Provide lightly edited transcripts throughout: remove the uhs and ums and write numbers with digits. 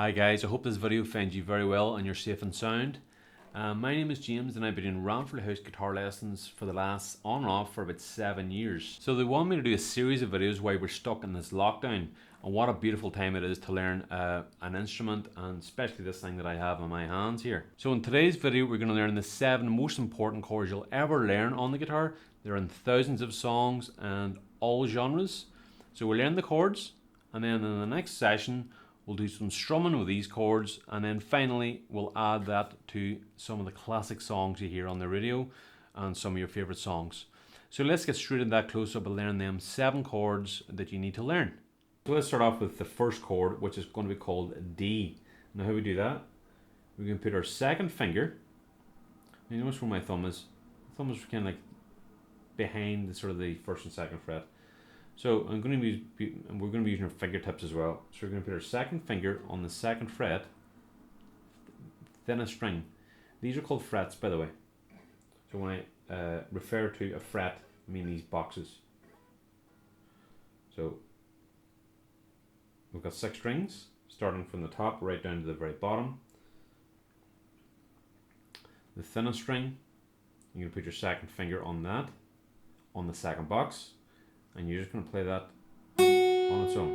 Hi guys, I hope this video finds you very well and you're safe and sound. My name is James and I've been in Ranfurly house guitar lessons for the last on and off for about 7 years. So they want me to do a series of videos while we're stuck in this lockdown, and what a beautiful time it is to learn an instrument, and especially this thing that I have in my hands here. So in today's video we're going to learn the 7 most important chords you'll ever learn on the guitar. They're in thousands of songs and all genres. So we'll learn the chords, and then in the next session we'll do some strumming with these chords, and then finally we'll add that to some of the classic songs you hear on the radio and some of your favorite songs. So let's get straight into that close-up and learn them 7 chords that you need to learn. So let's start off with the first chord, which is going to be called D. Now how we do that? We can put our second finger, you notice where my thumb is kind of like behind the sort of the first and second fret. So we're going to be using our fingertips as well. So we're going to put our second finger on the second fret, thinnest string. These are called frets, by the way. So when I refer to a fret, I mean these boxes. So we've got 6 strings, starting from the top right down to the very bottom. The thinnest string, you're going to put your second finger on that, on the second box, and you're just going to play that on its own.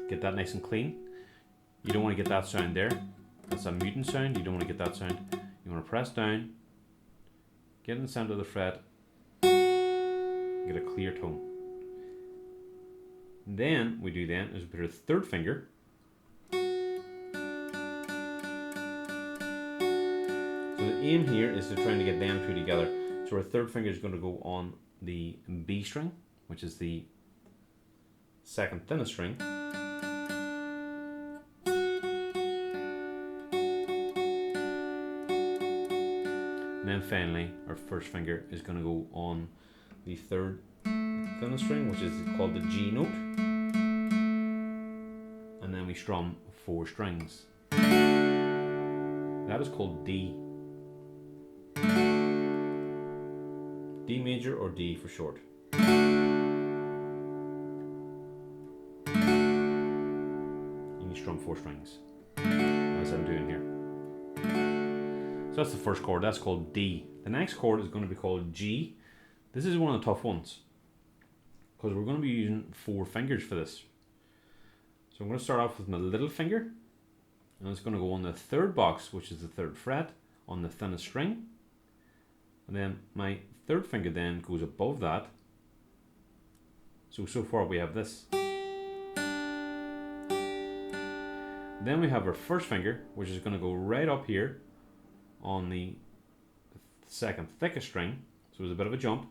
Get that nice and clean. You don't want to get that sound there. That's a muting sound. You don't want to get that sound. You want to press down, get in the center of the fret, get a clear tone. And then we put our third finger. So the aim here is to try to get them two together. So our third finger is going to go on the B string, which is the second thinnest string. And then finally, our first finger is going to go on the third thinnest string, which is called the G note. And then we strum 4 strings. That is called D. D major, or D for short. And you strum 4 strings, as I'm doing here. So that's the first chord, that's called D. The next chord is going to be called G. This is one of the tough ones, because we're going to be using 4 fingers for this. So I'm going to start off with my little finger, and it's going to go on the third box, which is the third fret, on the thinnest string. And then my third finger then goes above that. So far we have this. Then we have our first finger, which is going to go right up here on the second thickest string. So there's a bit of a jump.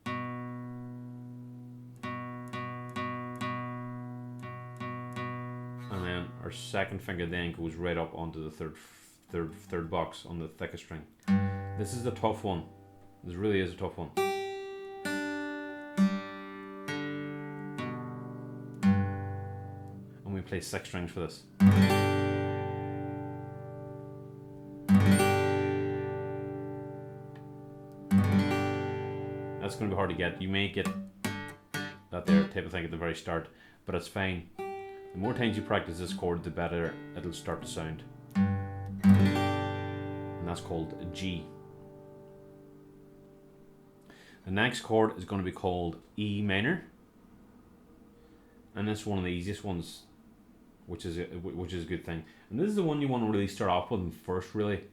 And then our second finger then goes right up onto the third box on the thickest string. This is the tough one. This really is a tough one. And we play 6 strings for this. That's going to be hard to get. You may get that there type of thing at the very start, but it's fine. The more times you practice this chord, the better it'll start to sound. And that's called a G. The next chord is going to be called E minor, and this is one of the easiest ones, which is a good thing. And this is the one you want to really start off with first, really.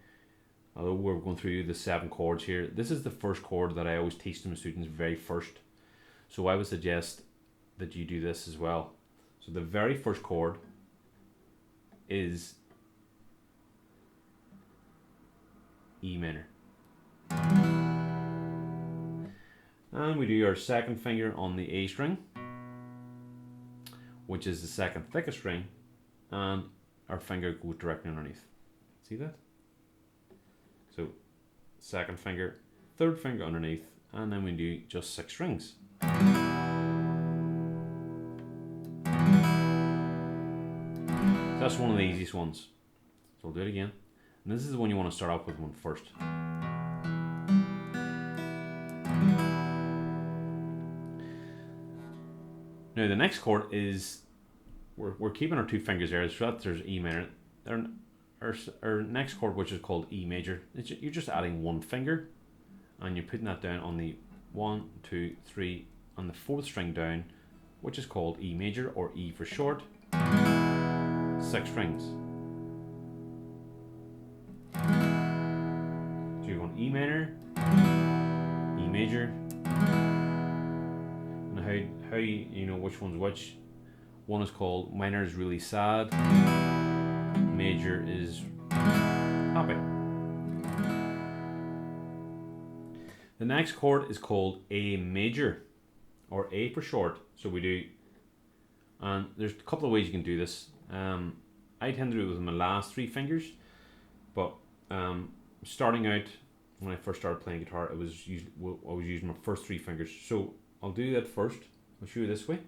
Although we're going through the 7 chords here, this is the first chord that I always teach to my students very first. So I would suggest that you do this as well. So the very first chord is E minor. And we do our second finger on the A string, which is the second thickest string, and our finger goes directly underneath. See that? So second finger, third finger underneath, and then we do just 6 strings. So that's one of the easiest ones. So we'll do it again. And this is the one you want to start off with first. Now the next chord is, we're keeping our 2 fingers there, so that there's E minor. Our next chord, which is called E major, you're just adding 1 finger, and you're putting that down on the 1, 2, 3, on the 4th string down, which is called E major, or E for short. 6 strings. So you're going E minor, E major. And how you know which one's which? One is called minor is really sad, major is happy. The next chord is called A major, or A for short. So we do, and there's a couple of ways you can do this. I tend to do it with my last 3 fingers, but starting out, when I first started playing guitar, I was using my first 3 fingers. So I'll do that first. I'll show you this way.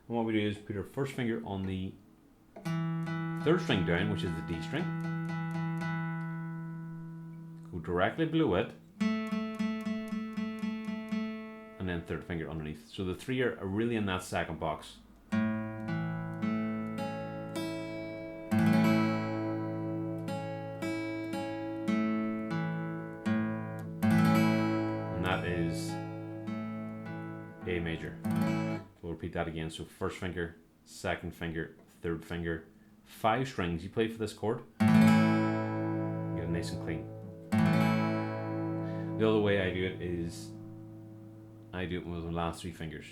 And what we do is put our first finger on the 3rd string down, which is the D string. Go directly below it, and then 3rd finger underneath. So the 3 are really in that 2nd box. And that is A major. So we'll repeat that again. So 1st finger, 2nd finger, 3rd finger, 5 strings you play for this chord. Get it nice and clean. The other way I do it is I do it with my last 3 fingers.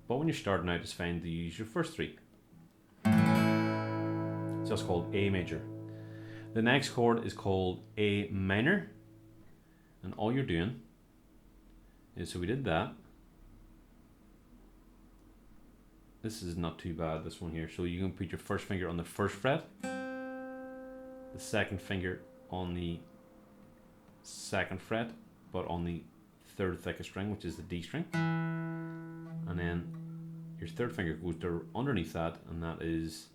But when you're starting out, it's fine to use your first 3. So that's called A major. The next chord is called A minor. And all you're doing is, so we did that. This is not too bad, this one here. So you can put your first finger on the 1st fret, the 2nd finger on the 2nd fret, but on the 3rd thickest string, which is the D string. And then your 3rd finger goes underneath that, and that is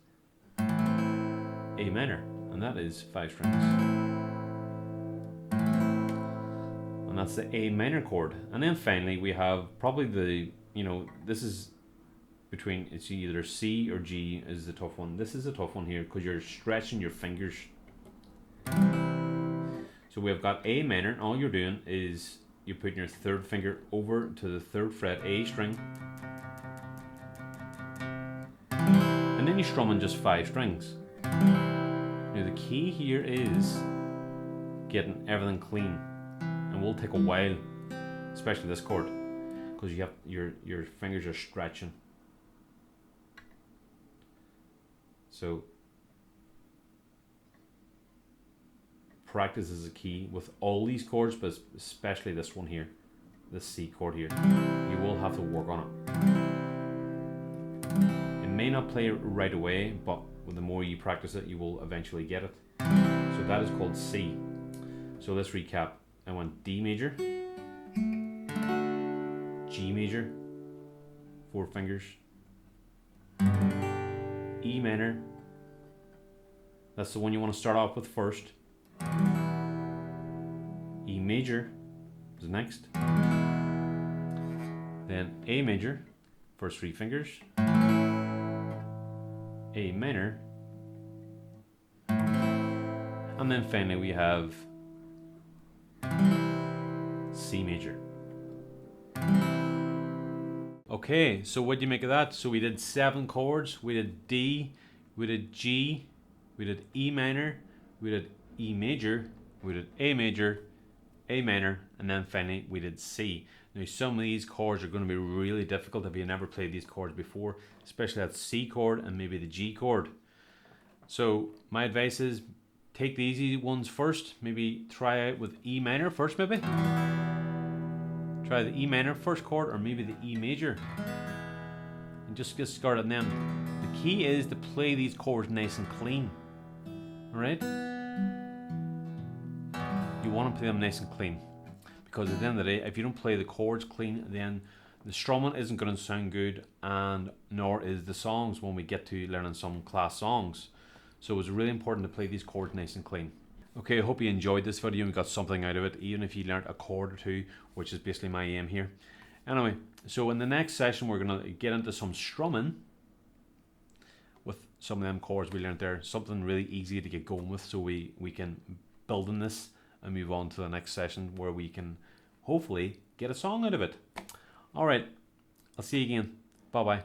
A minor, and that is 5 strings. And that's the A minor chord. And then finally we have probably the, this is between, it's either C or G is the tough one. This is a tough one here because you're stretching your fingers. So we've got A minor, and all you're doing is you're putting your 3rd finger over to the 3rd fret A string, and then you're strumming just 5 strings. Now the key here is getting everything clean, and will take a while, especially this chord, because you have your fingers are stretching. So practice is a key with all these chords, but especially this one here, this C chord here. You will have to work on it. It may not play right away, but the more you practice it, you will eventually get it. So that is called C. So let's recap. I went D major, G major, 4 fingers, E minor, that's the one you want to start off with first. E major is next. Then A major, first 3 fingers. A minor. And then finally we have C major. Okay, so what do you make of that? So we did 7 chords. We did D, we did G, we did E minor, we did E major, we did A major, A minor, and then finally we did C. Now some of these chords are going to be really difficult if you never played these chords before, especially that C chord and maybe the G chord. So my advice is take the easy ones first. Maybe try out with E minor first, maybe. Try the E minor first chord, or maybe the E major, and just get started on them. The key is to play these chords nice and clean. Alright? You want to play them nice and clean, because at the end of the day, if you don't play the chords clean, then the strumming isn't going to sound good, and nor is the songs when we get to learning some class songs. So it's really important to play these chords nice and clean. Okay, I hope you enjoyed this video and got something out of it, even if you learned a chord or 2, which is basically my aim here. Anyway, so in the next session we're going to get into some strumming with some of them chords we learned there. Something really easy to get going with, so we can build on this and move on to the next session where we can hopefully get a song out of it. Alright, I'll see you again. Bye bye.